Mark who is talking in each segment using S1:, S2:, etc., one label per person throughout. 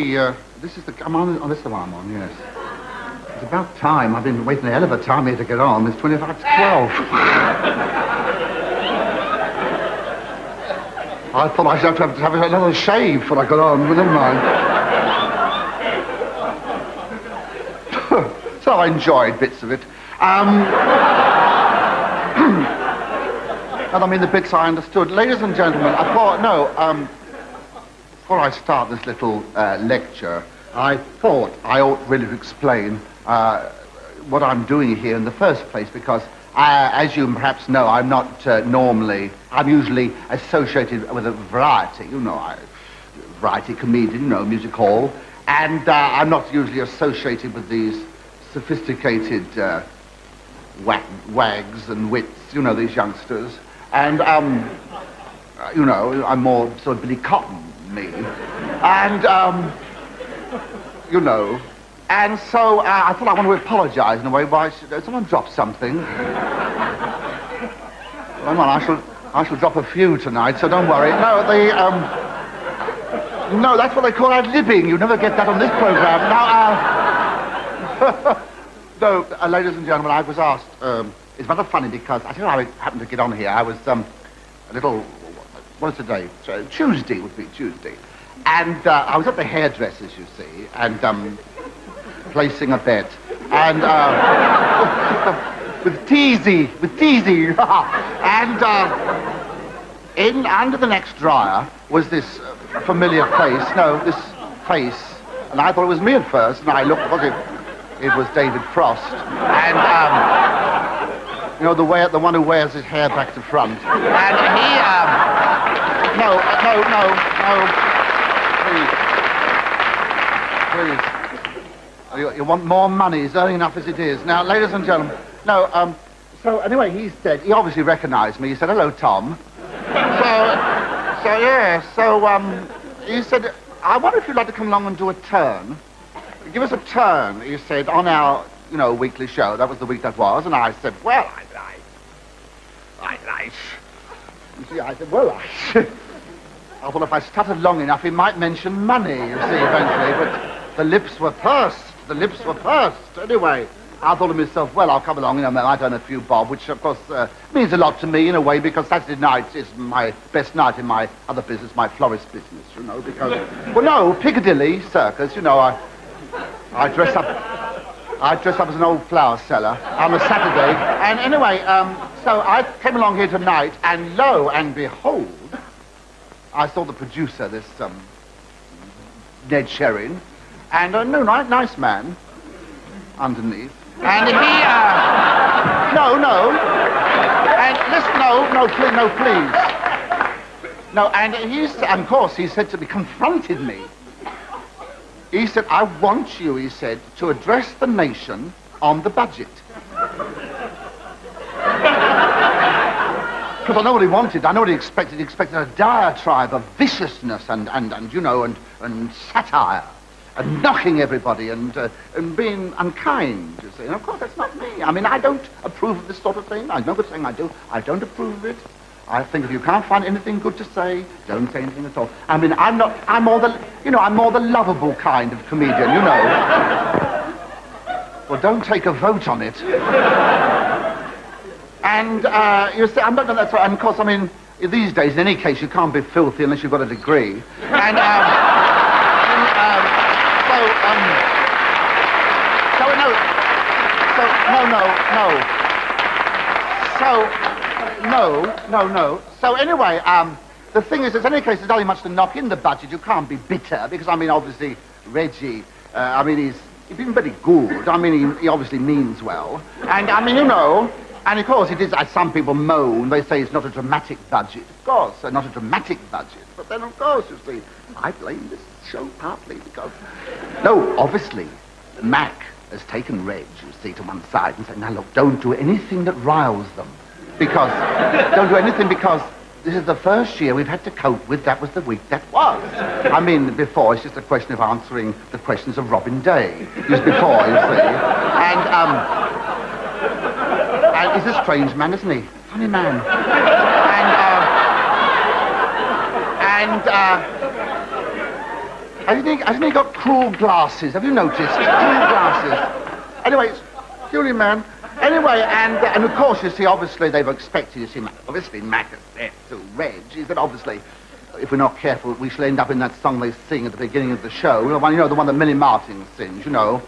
S1: this is the one I'm on, yes. It's about time. I've been waiting a hell of a time here to get on. It's 25 to 12. I thought I'd have to have another shave before I got on, but never mind. So I enjoyed bits of it. And I mean the bits I understood. Ladies and gentlemen, I thought, before I start this little lecture, I thought I ought really to explain what I'm doing here in the first place, because as you perhaps know, I'm not I'm usually associated with a variety, variety comedian, music hall, and I'm not usually associated with these sophisticated wags and wits, these youngsters. And, I'm more sort of Billy Cotton, me. And, and so I thought I wanted to apologize in a way by someone dropped something. Well, I shall drop a few tonight, so don't worry. No, that's what they call ad-libbing. You never get that on this program. Now, ladies and gentlemen, I was asked, it's rather funny because I tell you how I happened to get on here. I was what is today? Tuesday would be Tuesday. And I was at the hairdresser's, you see, and placing a bet. And with teasy. And under the next dryer was this familiar face. No, this face. And I thought it was me at first, and I looked, it was David Frost. And the one who wears his hair back to front. And he, please. You want more money? He's earning enough as it is. Now, ladies and gentlemen, so anyway, he obviously recognized me. He said, hello, Tom. He said, I wonder if you'd like to come along and do a turn. Give us a turn, he said, on our, weekly show. That was the week that was. And I said, well, I thought if I stuttered long enough, he might mention money, you see, eventually. But the lips were pursed. Anyway, I thought to myself, well, I'll come along, I'd earn a few bob, which, of course, means a lot to me in a way, because Saturday night is my best night in my other business, my florist business, because, Piccadilly Circus, I dress up as an old flower seller on a Saturday. And anyway, so I came along here tonight, and lo and behold, I saw the producer, this Ned Sherrin, and nice man underneath. And he, please. And of course, he said to me, confronted me. He said, I want you, he said, to address the nation on the budget. Because I know what he wanted. I know what he expected. He expected a diatribe of viciousness and satire and knocking everybody and being unkind, you see. And of course, that's not me. I mean, I don't approve of this sort of thing. I know good saying I do. I don't approve of it. I think if you can't find anything good to say, don't say anything at all. I mean, I'm more the lovable kind of comedian, Well, don't take a vote on it. And, you see, I'm not going to, and of course, I mean, these days, in any case, you can't be filthy unless you've got a degree. And, So anyway, the thing is, in any case, there's nothing much to knock in the budget. You can't be bitter, because, I mean, obviously, Reggie, he's been very good. I mean, he obviously means well. And, I mean, and of course, it is, as some people moan, they say it's not a dramatic budget. Of course, not a dramatic budget. But then, of course, you see, I blame this show partly because... No, obviously, Mac has taken Reg, you see, to one side and said, now, look, don't do anything that riles them. Because, don't do anything because this is the first year we've had to cope with that was the week that was. I mean, before, it's just a question of answering the questions of Robin Day. Just before, you see. And he's a strange man, isn't he? Funny man. Hasn't he got cruel glasses? Have you noticed? Cruel glasses. Anyway, Julie, man. Anyway, and of course, you see, obviously, they've expected, you see, obviously, Mac has said to Reg, is that obviously, if we're not careful, we shall end up in that song they sing at the beginning of the show. The one, the one that Millie Martin sings, the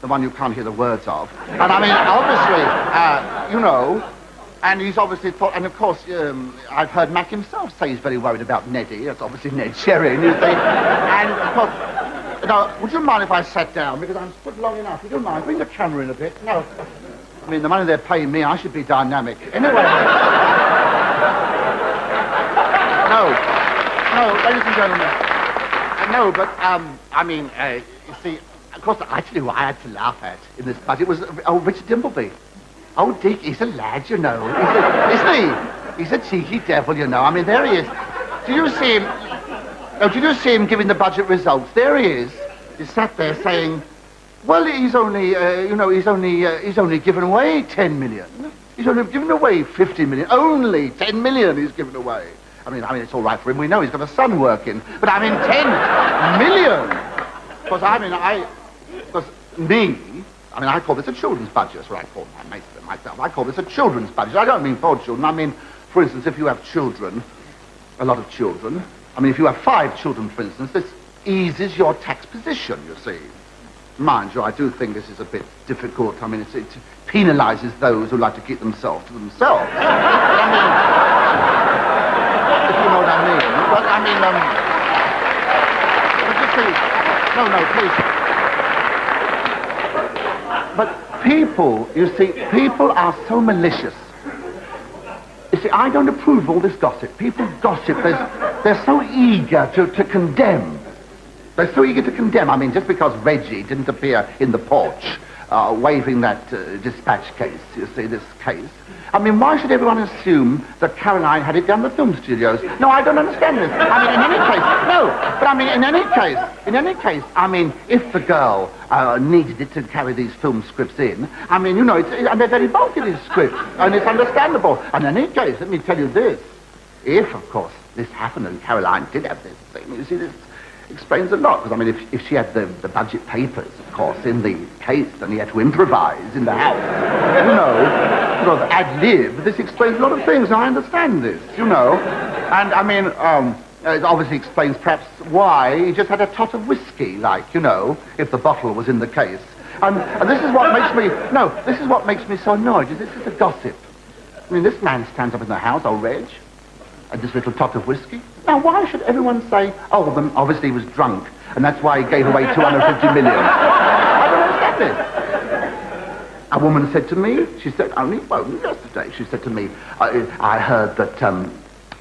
S1: one you can't hear the words of. And I mean, obviously, and he's obviously thought, and of course, I've heard Mac himself say he's very worried about Neddy. That's obviously Ned Sherrin, you see. And of course, now, would you mind if I sat down? Because I'm stood long enough. You don't mind? Bring the camera in a bit. No. I mean, the money they're paying me, I should be dynamic. Anyway. No, ladies and gentlemen. No, but, I mean, you see, of course, I tell you what I had to laugh at in this budget was, Richard Dimbleby. Oh, Dick, he's a lad, isn't he? He's a cheeky devil, I mean, there he is. Did you see him? Oh, did you see him giving the budget results? There he is. He sat there saying, well, he's only, he's only given away 10 million. He's only given away 50 million. Only 10 million he's given away. I mean, it's all right for him. We know he's got a son working. But I mean, 10 million. Because, I call this a children's budget. That's what I call myself. I call this a children's budget. I don't mean for children. I mean, for instance, if you have children, a lot of children, I mean, if you have 5 children, for instance, this eases your tax position, you see. Mind you, I do think this is a bit difficult. I mean, it penalises those who like to keep themselves to themselves. I mean, if you know what I mean. But I mean, but you see, no, please. But people, you see, people are so malicious. You see, I don't approve of all this gossip. People gossip. They're so eager to condemn. They're so eager to condemn. I mean, just because Reggie didn't appear in the porch waving that dispatch case, you see, this case. I mean, why should everyone assume that Caroline had it down the film studios? No, I don't understand this. I mean, in any case, no. But I mean, in any case, I mean, if the girl needed it to carry these film scripts in, I mean, and they're very bulky, these scripts, and it's understandable. And in any case, let me tell you this. If, of course, this happened and Caroline did have this thing, you see, this explains a lot, because I mean, if she had the budget papers, of course, in the case, and he had to improvise in the house, sort of ad-lib, this explains a lot of things, and I understand this, And I mean, it obviously explains perhaps why he just had a tot of whiskey, like, if the bottle was in the case. And this is what makes me so annoyed, is this is a gossip. I mean, this man stands up in the house, old Reg, and this little tot of whiskey. Now, why should everyone say, oh, well, obviously he was drunk, and that's why he gave away 250 million? I don't understand this. A woman said to me, she said, only yesterday, she said to me, I heard that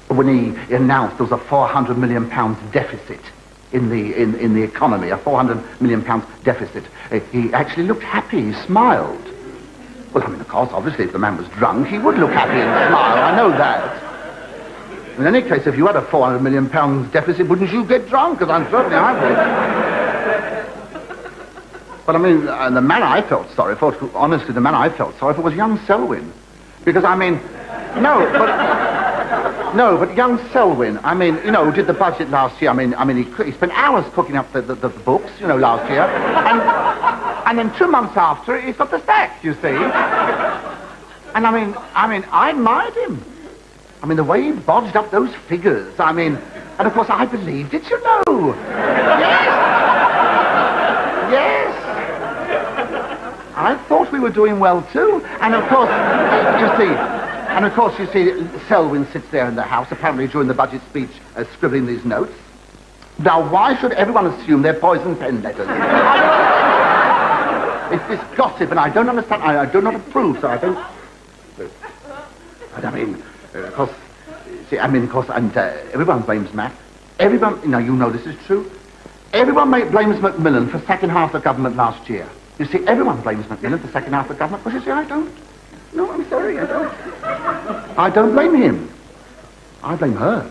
S1: when he announced there was a £400 million deficit in the economy, a £400 million deficit, he actually looked happy, he smiled. Well, I mean, of course, obviously, if the man was drunk, he would look happy and smile, I know that. In any case, if you had a £400 million deficit, wouldn't you get drunk? Because certainly I would. But I mean, the man I felt sorry for, honestly, the man I felt sorry for was young Selwyn. Because, I mean, but young Selwyn, I mean, did the budget last year. I mean, he spent hours cooking up the books, last year. And then 2 months after, he's got the sack, you see. And I mean, I admired him. I mean, the way he bodged up those figures, I mean, and of course I believed it, Yes. I thought we were doing well too. And of course, you see, Selwyn sits there in the house, apparently during the budget speech, scribbling these notes. Now, why should everyone assume they're poison pen letters? It's this gossip, and I don't understand. I do not approve, so I don't. But I mean, of course, and everyone blames Mac. Everyone, this is true. Everyone blames Macmillan for second half of the government last year. You see, everyone blames Macmillan for second half of the government, but you see, I don't. No, I'm sorry, I don't. I don't blame him. I blame her.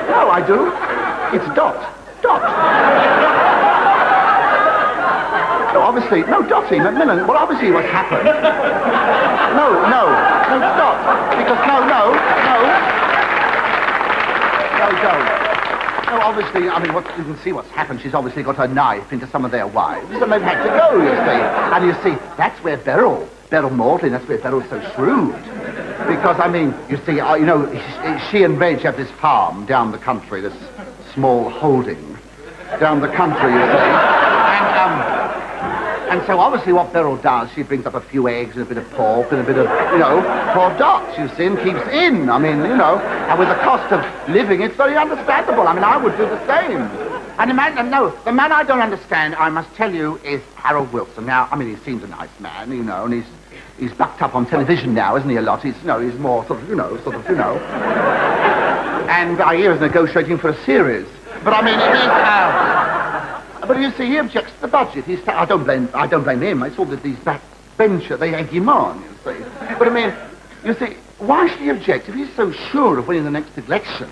S1: No, I do. It's Dot. Obviously, Dottie, Macmillan, well, obviously what's happened. No, stop. Because, don't. No, obviously, I mean, you can see what's happened. She's obviously got her knife into some of their wives, and they've had to go, you see. And you see, that's where Beryl Mortley, that's where Beryl's so shrewd. Because, I mean, you see, she and Reg have this farm down the country, this small holding down the country, you see. And so obviously what Beryl does, she brings up a few eggs and a bit of pork and a bit of, poor Dots, you see, and keeps in. I mean, and with the cost of living, it's very understandable. I mean, I would do the same. And the man I don't understand, I must tell you, is Harold Wilson. Now, I mean, he seems a nice man, and he's backed up on television now, isn't he, a lot? He's more sort of. And I hear he's negotiating for a series. But I mean, it is, but you see, he objects to the budget. I don't blame him. It's all that these backbencher, they egg him on, you see. But I mean, you see, why should he object? If he's so sure of winning the next election,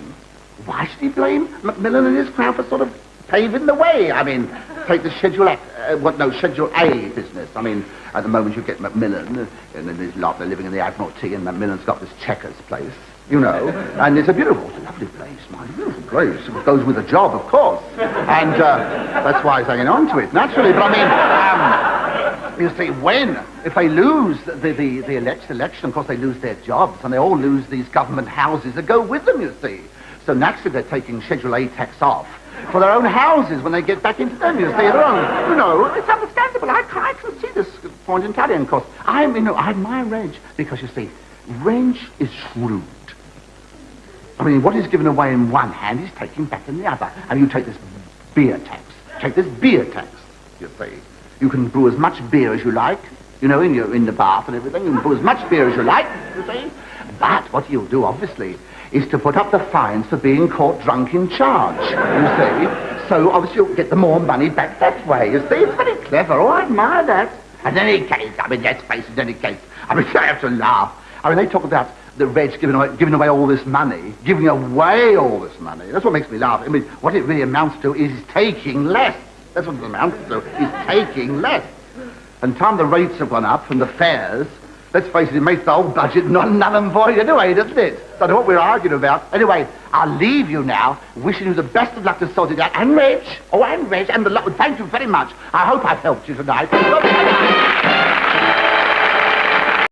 S1: why should he blame Macmillan and his crowd for sort of paving the way? I mean, take the Schedule A business. I mean, at the moment you get Macmillan, and then there's a lot, they're living in the Admiralty, and Macmillan's got this Chequers place. And it's a lovely place, my beautiful place. It goes with the job, of course. And that's why he's hanging on to it, naturally. But I mean, you see, if they lose the election, of course they lose their jobs, and they all lose these government houses that go with them, you see. So naturally they're taking Schedule A tax off for their own houses when they get back into them, you see. Their own, it's understandable. I can see this point entirely, and of course, I admire Reg, because you see, Reg is shrewd. I mean, what he's given away in one hand, he's taking back in the other. And you take this beer tax. You see. You can brew as much beer as you like, in the bath and everything. You can brew as much beer as you like, you see. But what you'll do, obviously, is to put up the fines for being caught drunk in charge, you see. So, obviously, you'll get the more money back that way, you see. It's very clever. Oh, I admire that. And in any case, let's face it, in any case, I have to laugh. I mean, they talk about the Reg giving away all this money. That's what makes me laugh. I mean, what it really amounts to is he's taking less. That's what it amounts to. He's taking less. And time the rates have gone up and the fares, let's face it makes the whole budget null and void anyway, doesn't it? So what we're arguing about. Anyway, I'll leave you now, wishing you the best of luck to sort it out. And Reg, and thank you very much. I hope I've helped you tonight.